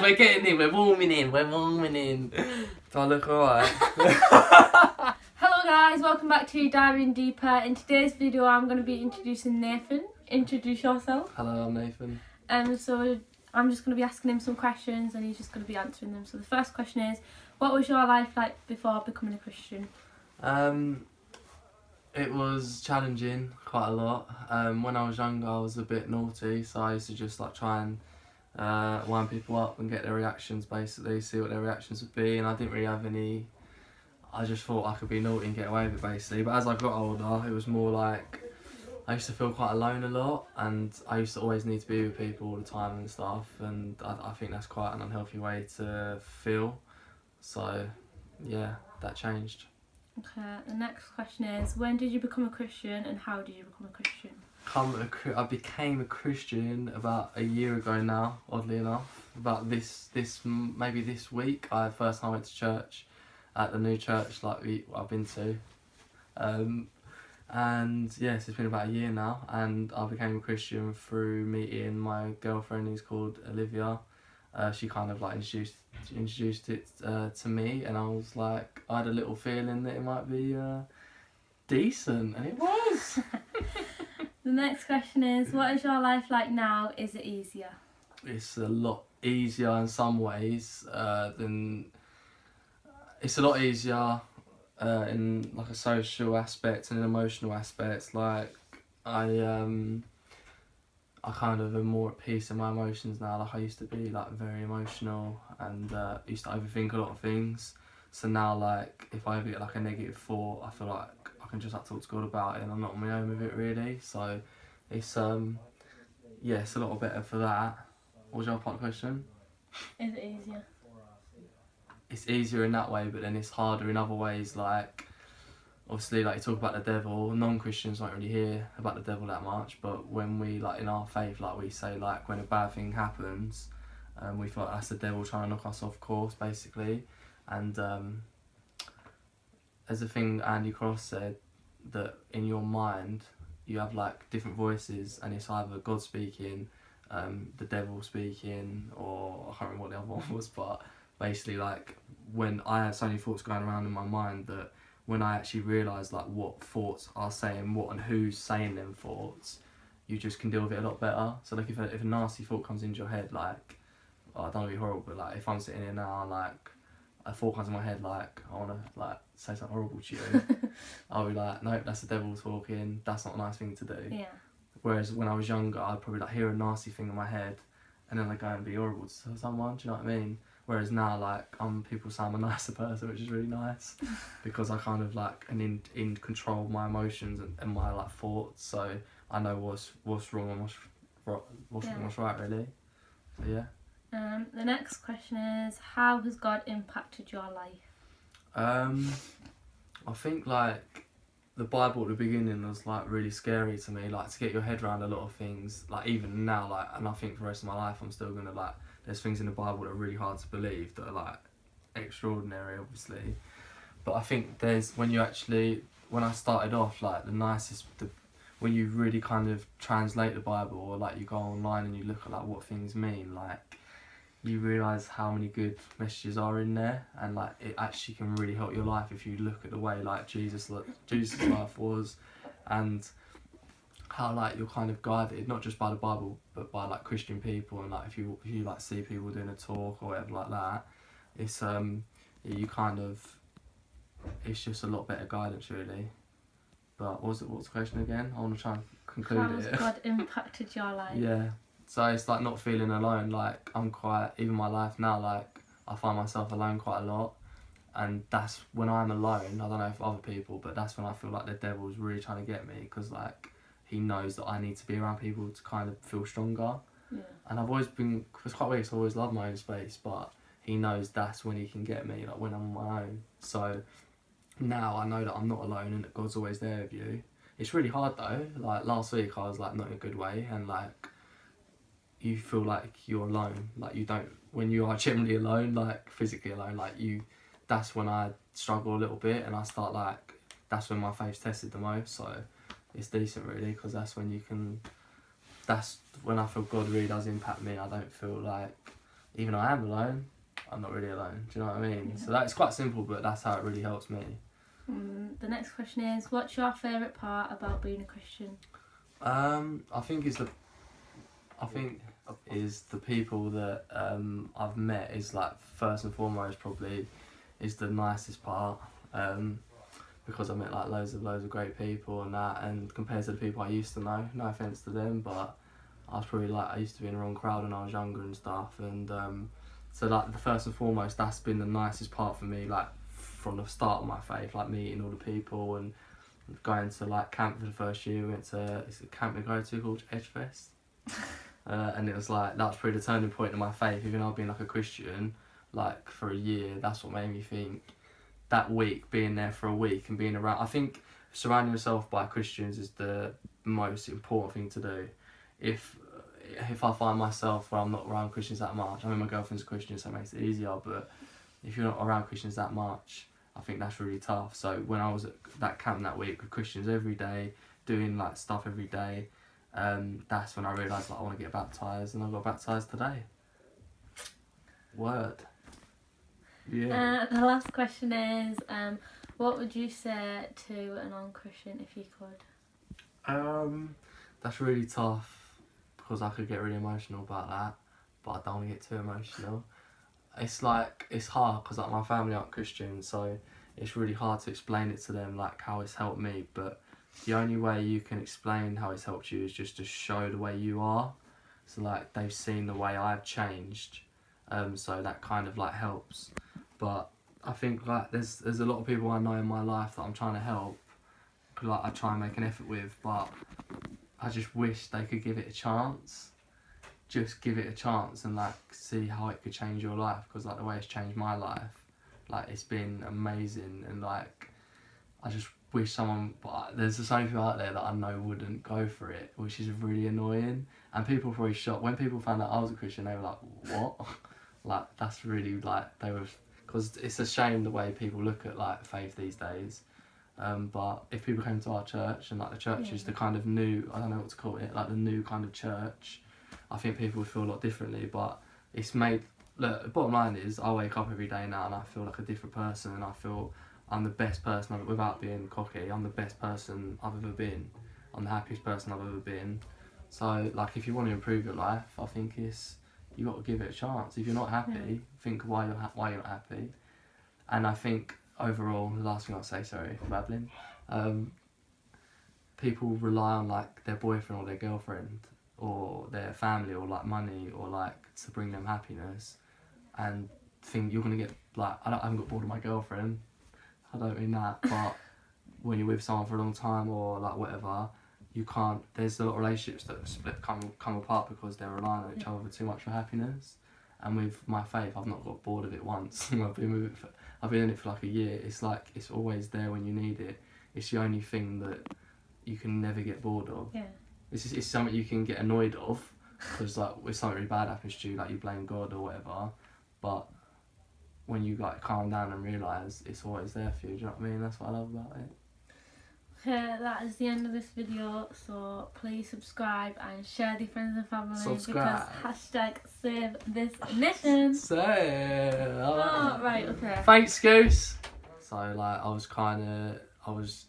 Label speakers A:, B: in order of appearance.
A: We're getting in, we're warming in. Do I look alright?
B: Hello guys, welcome back to Diving Deeper. In today's video I'm going to be introducing Nathan. Introduce yourself.
A: Hello, I'm Nathan.
B: So I'm just going to be asking him some questions and he's just going to be answering them. So the first question is, what was your life like before becoming a Christian?
A: It was challenging quite a lot. When I was younger I was a bit naughty, so I used to just like try and wind people up and get their reactions, basically, see what their reactions would be, and I didn't really have any. I just thought I could be naughty and get away with it, basically. But as I got older, it was more like I used to feel quite alone a lot, and I used to always need to be with people all the time and stuff, and I think that's quite an unhealthy way to feel. So yeah, that changed.
B: Okay, the next question is, when did you become a Christian and how did you become a Christian?
A: I became a Christian about a year ago now, oddly enough. About maybe this week, first time I went to church at the new church I've been to. And yes, it's been about a year now, and I became a Christian through meeting my girlfriend, who's called Olivia. She kind of like introduced it to me, and I was like, I had a little feeling that it might be decent, and it was.
B: The next question is, what is your life like now? Is it easier?
A: It's a lot easier in some ways it's a lot easier in like a social aspect and an emotional aspect. Like I kind of am more at peace in my emotions now. Like I used to be like very emotional and used to overthink a lot of things. So now, like, if I ever get like a negative thought, I feel like I can just like talk to God about it, and I'm not on my own with it really. So it's yeah, it's a lot better for that. What was your part of the question?
B: Is it easier?
A: It's easier in that way, but then it's harder in other ways. Like obviously, like you talk about the devil, non-Christians don't really hear about the devil that much, but when we, like, in our faith, like we say, like, when a bad thing happens, we feel like that's the devil trying to knock us off course, basically. And there's a thing Andy Cross said, that in your mind you have like different voices, and it's either God speaking, the devil speaking, or I can't remember what the other one was, but basically, like, when I have so many thoughts going around in my mind, that when I actually realise like what thoughts are saying what and who's saying them thoughts, you just can deal with it a lot better. So like if a nasty thought comes into your head, like, oh, I don't want to be horrible, but like if I'm sitting here now, like a thought comes in my head, like I want to like say something horrible to you, I'll be like, nope, that's the devil talking, that's not a nice thing to do.
B: Yeah.
A: Whereas when I was younger, I'd probably like hear a nasty thing in my head and then I go and be horrible to someone, do you know what I mean? Whereas now, like, people say I'm a nicer person, which is really nice, because I kind of like am in control of my emotions and my like thoughts, so I know what's wrong and what's right, really. So yeah.
B: The next question is, how has God impacted your life?
A: I think like the Bible at the beginning was like really scary to me, like to get your head around a lot of things. Like even now, like, and I think for the rest of my life I'm still gonna like. There's things in the Bible that are really hard to believe, that are like extraordinary, obviously. But I think when I started off, like when you really kind of translate the Bible, or like you go online and you look at like what things mean, like you realise how many good messages are in there, and like it actually can really help your life if you look at the way like Jesus' life was, and how like you're kind of guided not just by the Bible but by like Christian people, and like if you like see people doing a talk or whatever like that, it's you kind of, it's just a lot better guidance really. But what's the question again? I want to try and conclude
B: How has God impacted your life?
A: Yeah, so it's like not feeling alone. Like even my life now, like I find myself alone quite a lot, and that's when I'm alone, I don't know if other people, but that's when I feel like the devil's really trying to get me, because like he knows that I need to be around people to kind of feel stronger.
B: Yeah.
A: And I've always been, it's quite weird, 'cause I always loved my own space, but he knows that's when he can get me, like when I'm on my own. So now I know that I'm not alone and that God's always there with you. It's really hard though. Like last week I was like not in a good way, and like you feel like you're alone. Like you don't, when you are generally alone, like physically alone, like that's when I struggle a little bit, and I start like, that's when my faith's tested the most. So it's decent really, because that's when I feel God really does impact me. I don't feel like even though I am alone, I'm not really alone. Do you know what I mean?
B: Yeah.
A: So that's quite simple, but that's how it really helps me.
B: The next question is, what's your favourite part about being a Christian?
A: I think is the people that I've met is like first and foremost probably is the nicest part. Because I met like loads of great people and that, and compared to the people I used to know, no offense to them, but I was probably like I used to be in the wrong crowd when I was younger and stuff, and so like the first and foremost, that's been the nicest part for me, like from the start of my faith, like meeting all the people and going to like camp for the first year. We went to it's a camp we go to called Edgefest, and it was like that was probably the turning point in my faith. Even though I've been like a Christian like for a year, that's what made me think. That week, being there for a week and being around, I think surrounding yourself by Christians is the most important thing to do. If I find myself where I'm not around Christians that much, I mean my girlfriend's a Christian so it makes it easier, but if you're not around Christians that much, I think that's really tough. So when I was at that camp that week with Christians every day, doing like stuff every day, that's when I realised like I want to get baptised, and I got baptised today. Word. Yeah.
B: The last question is, what would you say to a non-Christian if you could?
A: That's really tough because I could get really emotional about that, but I don't want to get too emotional. It's like it's hard because like my family aren't Christian, so it's really hard to explain it to them like how it's helped me. But the only way you can explain how it's helped you is just to show the way you are. So like they've seen the way I've changed, so that kind of like helps. But I think like there's a lot of people I know in my life that I'm trying to help, like I try and make an effort with, but I just wish they could give it a chance. Just give it a chance and like see how it could change your life, because like the way it's changed my life, like it's been amazing, and like I just wish someone, but there's so many people out there that I know wouldn't go for it, which is really annoying. And people were probably shocked when people found out I was a Christian. They were like, what? Like that's really like they were. Because it's a shame the way people look at like faith these days, but if people came to our church and like the church is the kind of new, I don't know what to call it, like the new kind of church, I think people would feel a lot differently. But it's made, look, the bottom line is I wake up every day now and I feel like a different person, and I feel I'm the best person without being cocky. I'm the best person I've ever been. I'm the happiest person I've ever been. So like if you want to improve your life, I think you got to give it a chance. If you're not happy, think why you're not happy. And I think overall, the last thing I'll say, sorry for babbling, people rely on like their boyfriend or their girlfriend or their family or like money or like to bring them happiness, and think you're gonna get like I haven't got bored of my girlfriend. I don't mean that, but when you're with someone for a long time or like whatever, you can't. There's a lot of relationships that split, come apart because they're relying on each other too much for happiness. And with my faith, I've not got bored of it once. I've been in it for like a year. It's like it's always there when you need it. It's the only thing that you can never get bored of.
B: Yeah.
A: It's something you can get annoyed of, because like if something really bad happens to you, like you blame God or whatever. But when you like calm down and realise it's always there for you, do you know what I mean? That's what I love about it.
B: Okay, that is the end of this video, so please subscribe and share with your friends and family.
A: Subscribe.
B: Because #save this mission.
A: So,
B: right, okay.
A: Thanks, Goose. So like I was